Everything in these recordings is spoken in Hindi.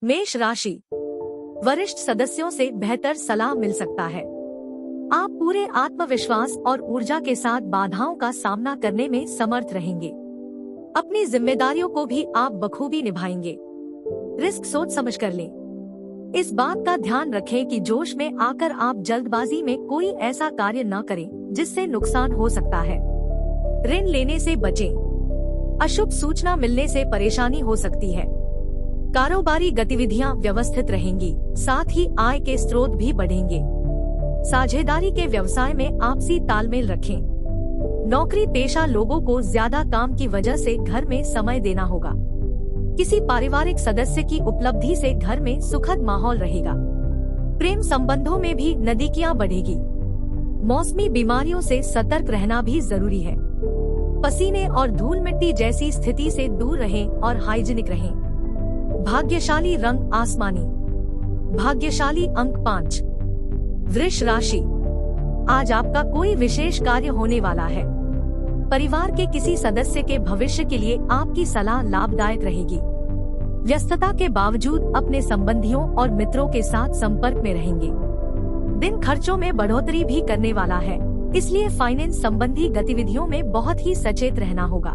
मेष राशि, वरिष्ठ सदस्यों से बेहतर सलाह मिल सकता है। आप पूरे आत्मविश्वास और ऊर्जा के साथ बाधाओं का सामना करने में समर्थ रहेंगे। अपनी जिम्मेदारियों को भी आप बखूबी निभाएंगे। रिस्क सोच समझ कर लें। इस बात का ध्यान रखें कि जोश में आकर आप जल्दबाजी में कोई ऐसा कार्य न करें जिससे नुकसान हो सकता है। ऋण लेने से बचें। अशुभ सूचना मिलने से परेशानी हो सकती है। कारोबारी गतिविधियां व्यवस्थित रहेंगी, साथ ही आय के स्रोत भी बढ़ेंगे। साझेदारी के व्यवसाय में आपसी तालमेल रखें। नौकरी पेशा लोगों को ज्यादा काम की वजह से घर में समय देना होगा। किसी पारिवारिक सदस्य की उपलब्धि से घर में सुखद माहौल रहेगा। प्रेम संबंधों में भी नजदीकियां बढ़ेगी। मौसमी बीमारियों से सतर्क रहना भी जरूरी है। पसीने और धूल मिट्टी जैसी स्थिति से दूर रहें और हाइजीनिक रहें। भाग्यशाली रंग आसमानी। भाग्यशाली अंक 5। वृष राशि, आज आपका कोई विशेष कार्य होने वाला है। परिवार के किसी सदस्य के भविष्य के लिए आपकी सलाह लाभदायक रहेगी। व्यस्तता के बावजूद अपने संबंधियों और मित्रों के साथ संपर्क में रहेंगे। दिन खर्चों में बढ़ोतरी भी करने वाला है, इसलिए फाइनेंस संबंधी गतिविधियों में बहुत ही सचेत रहना होगा।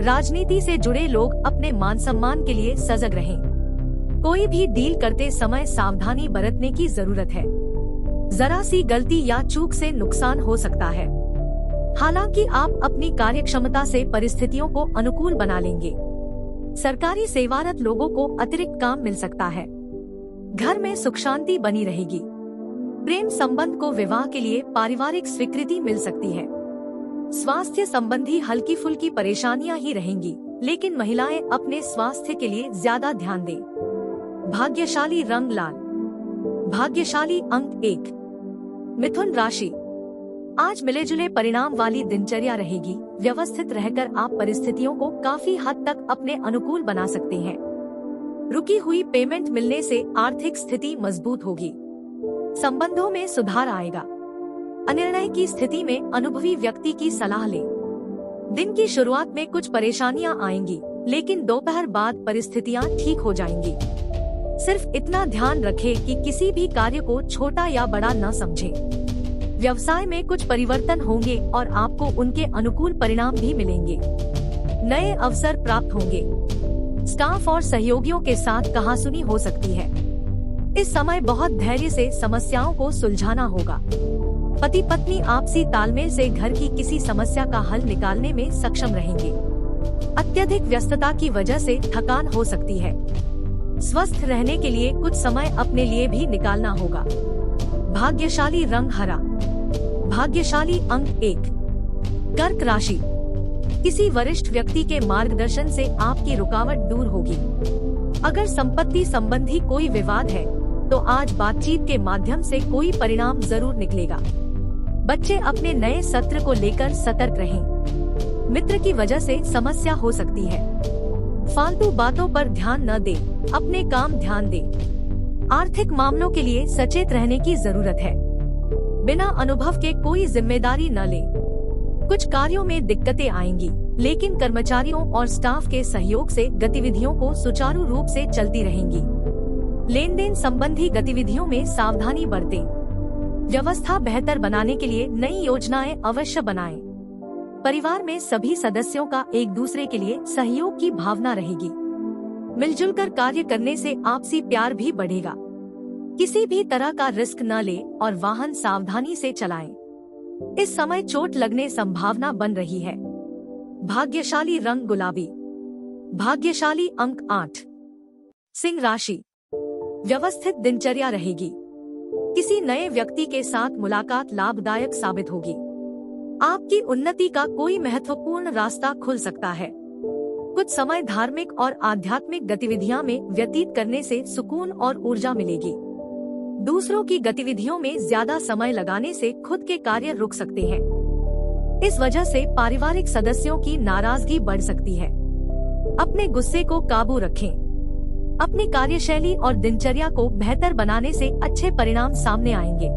राजनीति से जुड़े लोग अपने मान सम्मान के लिए सजग रहें। कोई भी डील करते समय सावधानी बरतने की जरूरत है। जरा सी गलती या चूक से नुकसान हो सकता है। हालांकि आप अपनी कार्यक्षमता से परिस्थितियों को अनुकूल बना लेंगे। सरकारी सेवारत लोगों को अतिरिक्त काम मिल सकता है। घर में सुख शांति बनी रहेगी। प्रेम संबंध को विवाह के लिए पारिवारिक स्वीकृति मिल सकती है। स्वास्थ्य संबंधी हल्की फुल्की परेशानियां ही रहेंगी, लेकिन महिलाएं अपने स्वास्थ्य के लिए ज्यादा ध्यान दें। भाग्यशाली रंग लाल। भाग्यशाली अंक 1। मिथुन राशि, आज मिले जुले परिणाम वाली दिनचर्या रहेगी। व्यवस्थित रहकर आप परिस्थितियों को काफी हद तक अपने अनुकूल बना सकते हैं। रुकी हुई पेमेंट मिलने से आर्थिक स्थिति मजबूत होगी। संबंधों में सुधार आएगा। अनिर्णय की स्थिति में अनुभवी व्यक्ति की सलाह लें। दिन की शुरुआत में कुछ परेशानियां आएंगी, लेकिन दोपहर बाद परिस्थितियां ठीक हो जाएंगी। सिर्फ इतना ध्यान रखें कि किसी भी कार्य को छोटा या बड़ा न समझें। व्यवसाय में कुछ परिवर्तन होंगे और आपको उनके अनुकूल परिणाम भी मिलेंगे। नए अवसर प्राप्त होंगे। स्टाफ और सहयोगियों के साथ कहासुनी हो सकती है। इस समय बहुत धैर्य से समस्याओं को सुलझाना होगा। पति पत्नी आपसी तालमेल से घर की किसी समस्या का हल निकालने में सक्षम रहेंगे। अत्यधिक व्यस्तता की वजह से थकान हो सकती है। स्वस्थ रहने के लिए कुछ समय अपने लिए भी निकालना होगा। भाग्यशाली रंग हरा। भाग्यशाली अंक 1। कर्क राशि, किसी वरिष्ठ व्यक्ति के मार्गदर्शन से आपकी रुकावट दूर होगी। अगर संपत्ति संबंधी कोई विवाद है तो आज बातचीत के माध्यम से कोई परिणाम जरूर निकलेगा। बच्चे अपने नए सत्र को लेकर सतर्क रहें। मित्र की वजह से समस्या हो सकती है। फालतू बातों पर ध्यान न दें, अपने काम ध्यान दें। आर्थिक मामलों के लिए सचेत रहने की जरूरत है। बिना अनुभव के कोई जिम्मेदारी न लें। कुछ कार्यों में दिक्कतें आएंगी, लेकिन कर्मचारियों और स्टाफ के सहयोग से गतिविधियों को सुचारू रूप से चलती रहेंगी। लेन देन संबंधी गतिविधियों में सावधानी बरतें। व्यवस्था बेहतर बनाने के लिए नई योजनाएं अवश्य बनाएं। परिवार में सभी सदस्यों का एक दूसरे के लिए सहयोग की भावना रहेगी। मिलजुल कर कार्य करने से आपसी प्यार भी बढ़ेगा। किसी भी तरह का रिस्क न लें और वाहन सावधानी से चलाएं। इस समय चोट लगने संभावना बन रही है। भाग्यशाली रंग गुलाबी। भाग्यशाली अंक 8। सिंह राशि, व्यवस्थित दिनचर्या रहेगी। किसी नए व्यक्ति के साथ मुलाकात लाभदायक साबित होगी। आपकी उन्नति का कोई महत्वपूर्ण रास्ता खुल सकता है। कुछ समय धार्मिक और आध्यात्मिक गतिविधियां में व्यतीत करने से सुकून और ऊर्जा मिलेगी। दूसरों की गतिविधियों में ज्यादा समय लगाने से खुद के कार्य रुक सकते हैं। इस वजह से पारिवारिक सदस्यों की नाराजगी बढ़ सकती है। अपने गुस्से को काबू रखें। अपनी कार्यशैली और दिनचर्या को बेहतर बनाने से अच्छे परिणाम सामने आएंगे।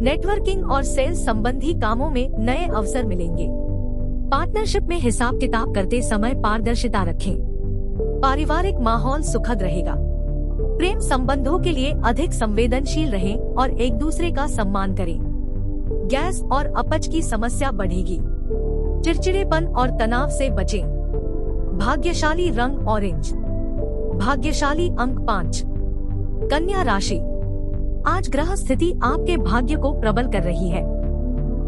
नेटवर्किंग और सेल्स संबंधी कामों में नए अवसर मिलेंगे। पार्टनरशिप में हिसाब किताब करते समय पारदर्शिता रखें। पारिवारिक माहौल सुखद रहेगा। प्रेम संबंधों के लिए अधिक संवेदनशील रहें और एक दूसरे का सम्मान करें। गैस और अपच की समस्या बढ़ेगी। चिड़चिड़ेपन और तनाव से बचें। भाग्यशाली रंग ऑरेंज। भाग्यशाली अंक 5। कन्या राशि। आज ग्रह स्थिति आपके भाग्य को प्रबल कर रही है।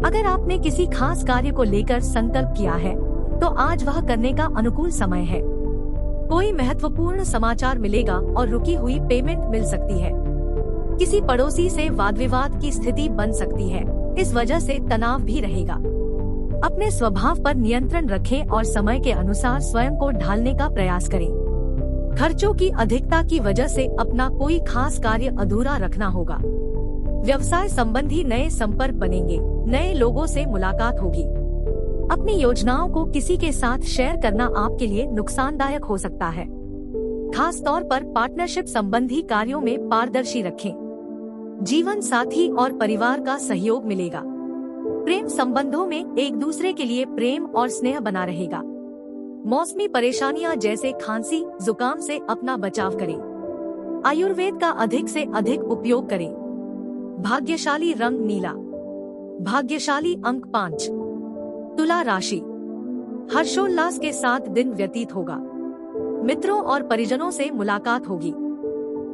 अगर आपने किसी खास कार्य को लेकर संकल्प किया है तो आज वह करने का अनुकूल समय है। कोई महत्वपूर्ण समाचार मिलेगा और रुकी हुई पेमेंट मिल सकती है। किसी पड़ोसी से वाद विवाद की स्थिति बन सकती है, इस वजह से तनाव भी रहेगा। अपने स्वभाव पर नियंत्रण रखें और समय के अनुसार स्वयं को ढालने का प्रयास करें। खर्चों की अधिकता की वजह से अपना कोई खास कार्य अधूरा रखना होगा। व्यवसाय संबंधी नए संपर्क बनेंगे, नए लोगों से मुलाकात होगी। अपनी योजनाओं को किसी के साथ शेयर करना आपके लिए नुकसानदायक हो सकता है। खास तौर पर पार्टनरशिप संबंधी कार्यों में पारदर्शी रखें। जीवन साथी और परिवार का सहयोग मिलेगा। प्रेम संबंधों में एक दूसरे के लिए प्रेम और स्नेह बना रहेगा। मौसमी परेशानियां जैसे खांसी, जुकाम से अपना बचाव करें। आयुर्वेद का अधिक से अधिक उपयोग करें। भाग्यशाली रंग नीला। भाग्यशाली अंक 5। तुला राशि। हर्षोल्लास के साथ दिन व्यतीत होगा। मित्रों और परिजनों से मुलाकात होगी।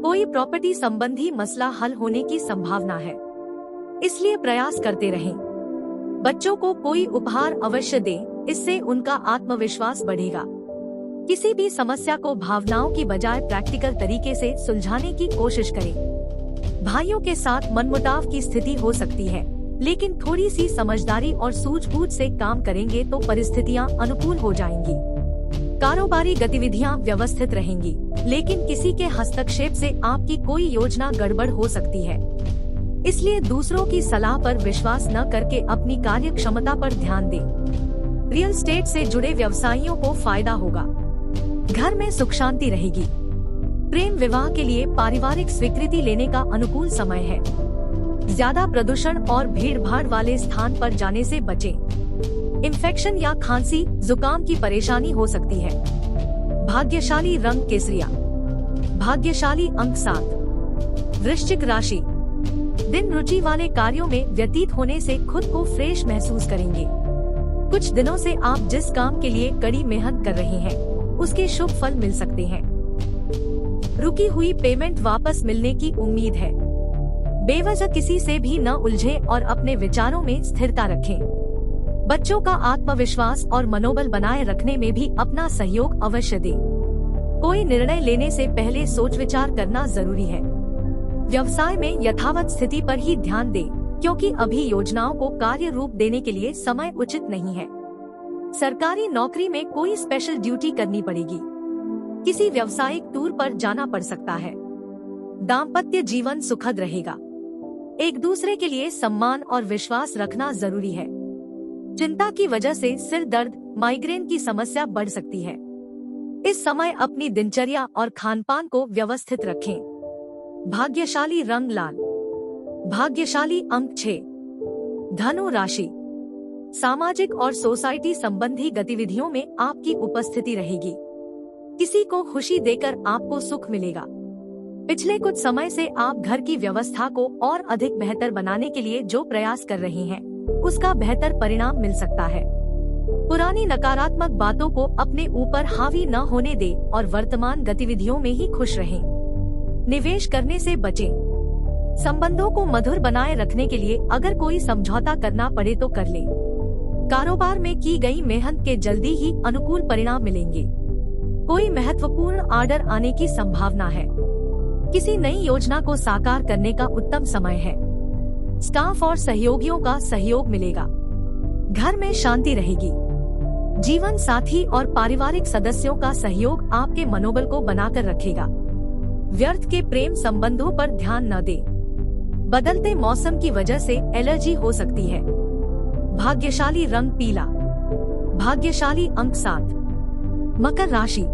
कोई प्रॉपर्टी संबंधी मसला हल होने की संभावना है, इसलिए प्रयास करते रहें। बच्चों को कोई उपहार अवश्य दें, इससे उनका आत्मविश्वास बढ़ेगा। किसी भी समस्या को भावनाओं की बजाय प्रैक्टिकल तरीके से सुलझाने की कोशिश करें। भाइयों के साथ मनमुटाव की स्थिति हो सकती है, लेकिन थोड़ी सी समझदारी और सूझबूझ से काम करेंगे तो परिस्थितियां अनुकूल हो जाएंगी। कारोबारी गतिविधियां व्यवस्थित रहेंगी, लेकिन किसी के हस्तक्षेप से आपकी कोई योजना गड़बड़ हो सकती है। इसलिए दूसरों की सलाह पर विश्वास न करके अपनी कार्य क्षमता पर ध्यान दें। रियल एस्टेट से जुड़े व्यवसायियों को फायदा होगा। घर में सुख शांति रहेगी। प्रेम विवाह के लिए पारिवारिक स्वीकृति लेने का अनुकूल समय है। ज्यादा प्रदूषण और भीड़ भाड़ वाले स्थान पर जाने से बचें। इन्फेक्शन या खांसी, जुकाम की परेशानी हो सकती है। भाग्यशाली रंग केसरिया। भाग्यशाली अंक 7। वृश्चिक राशि। दिन रुचि वाले कार्यों में व्यतीत होने से खुद को फ्रेश महसूस करेंगे। कुछ दिनों से आप जिस काम के लिए कड़ी मेहनत कर रहे हैं, उसके शुभ फल मिल सकते हैं। रुकी हुई पेमेंट वापस मिलने की उम्मीद है। बेवजह किसी से भी न उलझें और अपने विचारों में स्थिरता रखें। बच्चों का आत्मविश्वास और मनोबल बनाए रखने में भी अपना सहयोग अवश्य दें। कोई निर्णय लेने से पहले सोच विचार करना जरूरी है। व्यवसाय में यथावत स्थिति पर ही ध्यान दें, क्योंकि अभी योजनाओं को कार्य रूप देने के लिए समय उचित नहीं है। सरकारी नौकरी में कोई स्पेशल ड्यूटी करनी पड़ेगी। किसी व्यावसायिक टूर पर जाना पड़ सकता है। दाम्पत्य जीवन सुखद रहेगा। एक दूसरे के लिए सम्मान और विश्वास रखना जरूरी है। चिंता की वजह से सिर दर्द, माइग्रेन की समस्या बढ़ सकती है। इस समय अपनी दिनचर्या और खानपान को व्यवस्थित रखें। भाग्यशाली रंग लाल। भाग्यशाली अंक 6। धनु राशि। सामाजिक और सोसाइटी संबंधी गतिविधियों में आपकी उपस्थिति रहेगी। किसी को खुशी देकर आपको सुख मिलेगा। पिछले कुछ समय से आप घर की व्यवस्था को और अधिक बेहतर बनाने के लिए जो प्रयास कर रहे हैं, उसका बेहतर परिणाम मिल सकता है। पुरानी नकारात्मक बातों को अपने ऊपर हावी न होने दें और वर्तमान गतिविधियों में ही खुश रहें। निवेश करने से बचें। संबंधों को मधुर बनाए रखने के लिए अगर कोई समझौता करना पड़े तो कर लें। कारोबार में की गई मेहनत के जल्दी ही अनुकूल परिणाम मिलेंगे। कोई महत्वपूर्ण ऑर्डर आने की संभावना है। किसी नई योजना को साकार करने का उत्तम समय है। स्टाफ और सहयोगियों का सहयोग मिलेगा। घर में शांति रहेगी। जीवन साथी और पारिवारिक सदस्यों का सहयोग आपके मनोबल को बनाकर रखेगा। व्यर्थ के प्रेम संबंधों पर ध्यान न दें। बदलते मौसम की वजह से एलर्जी हो सकती है। भाग्यशाली रंग पीला। भाग्यशाली अंक 7। मकर राशि।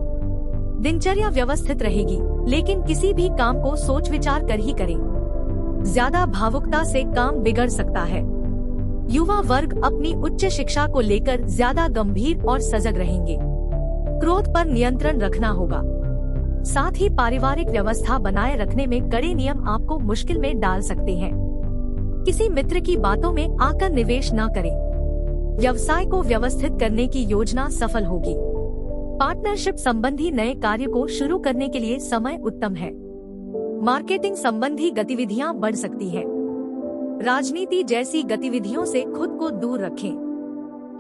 दिनचर्या व्यवस्थित रहेगी, लेकिन किसी भी काम को सोच विचार कर ही करें। ज्यादा भावुकता से काम बिगड़ सकता है। युवा वर्ग अपनी उच्च शिक्षा को लेकर ज्यादा गंभीर और सजग रहेंगे। क्रोध पर नियंत्रण रखना होगा। साथ ही पारिवारिक व्यवस्था बनाए रखने में कड़े नियम आपको मुश्किल में डाल सकते हैं। किसी मित्र की बातों में आकर निवेश न करें। व्यवसाय को व्यवस्थित करने की योजना सफल होगी। पार्टनरशिप संबंधी नए कार्य को शुरू करने के लिए समय उत्तम है। मार्केटिंग संबंधी गतिविधियां बढ़ सकती है। राजनीति जैसी गतिविधियों से खुद को दूर रखें।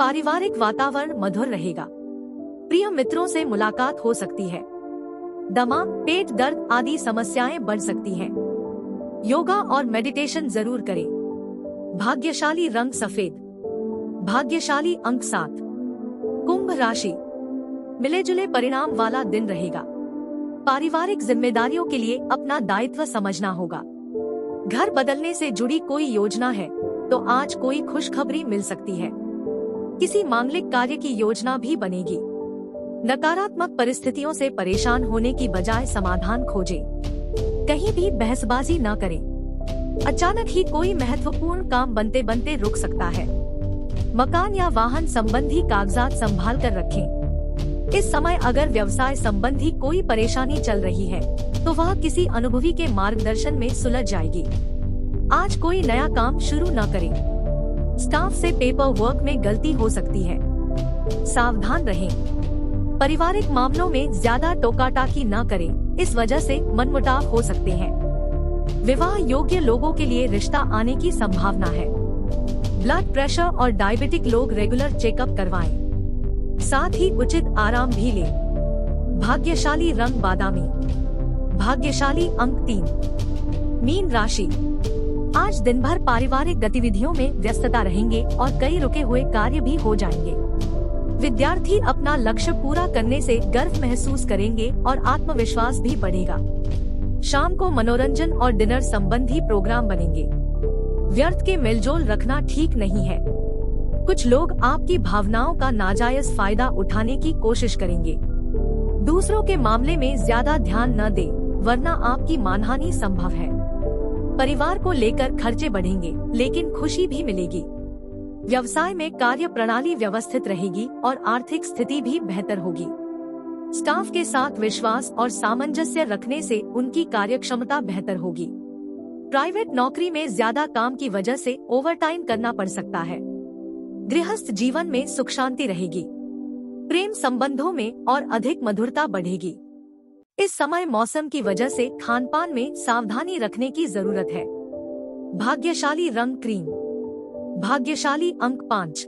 पारिवारिक वातावरण मधुर रहेगा। प्रिय मित्रों से मुलाकात हो सकती है। दमा, पेट दर्द आदि समस्याएं बढ़ सकती हैं। योगा और मेडिटेशन जरूर करें। भाग्यशाली रंग सफेद। भाग्यशाली अंक 7। कुंभ राशि, मिले जुले परिणाम वाला दिन रहेगा। पारिवारिक जिम्मेदारियों के लिए अपना दायित्व समझना होगा। घर बदलने से जुड़ी कोई योजना है तो आज कोई खुशखबरी मिल सकती है। किसी मांगलिक कार्य की योजना भी बनेगी। नकारात्मक परिस्थितियों से परेशान होने की बजाय समाधान खोजें। कहीं भी बहसबाजी न करें। अचानक ही कोई महत्वपूर्ण काम बनते बनते रुक सकता है। मकान या वाहन संबंधी कागजात संभाल कर रखें। इस समय अगर व्यवसाय संबंधी कोई परेशानी चल रही है तो वह किसी अनुभवी के मार्गदर्शन में सुलझ जाएगी। आज कोई नया काम शुरू न करें। स्टाफ से पेपर वर्क में गलती हो सकती है। सावधान रहें। पारिवारिक मामलों में ज्यादा टोकाटाकी न करें, इस वजह से मनमुटाव हो सकते हैं। विवाह योग्य लोगों के लिए रिश्ता आने की संभावना है। ब्लड प्रेशर और डायबिटिक लोग रेगुलर चेकअप करवाएं। साथ ही उचित आराम भी लें। भाग्यशाली रंग बादामी। भाग्यशाली अंक 3। मीन राशि, आज दिन भर पारिवारिक गतिविधियों में व्यस्तता रहेंगे और कई रुके हुए कार्य भी हो जाएंगे। विद्यार्थी अपना लक्ष्य पूरा करने से गर्व महसूस करेंगे और आत्मविश्वास भी बढ़ेगा। शाम को मनोरंजन और डिनर संबंधी प्रोग्राम बनेंगे। व्यर्थ के मेलजोल रखना ठीक नहीं है। कुछ लोग आपकी भावनाओं का नाजायज फायदा उठाने की कोशिश करेंगे। दूसरों के मामले में ज्यादा ध्यान न दें, वरना आपकी मानहानि संभव है। परिवार को लेकर खर्चे बढ़ेंगे, लेकिन खुशी भी मिलेगी। व्यवसाय में कार्य प्रणाली व्यवस्थित रहेगी और आर्थिक स्थिति भी बेहतर होगी। स्टाफ के साथ विश्वास और सामंजस्य रखने से उनकी कार्यक्षमता बेहतर होगी। प्राइवेट नौकरी में ज्यादा काम की वजह से ओवरटाइम करना पड़ सकता है। गृहस्थ जीवन में सुख शांति रहेगी। प्रेम संबंधों में और अधिक मधुरता बढ़ेगी। इस समय मौसम की वजह से खानपान में सावधानी रखने की जरूरत है। भाग्यशाली रंग क्रीम। भाग्यशाली अंक 5।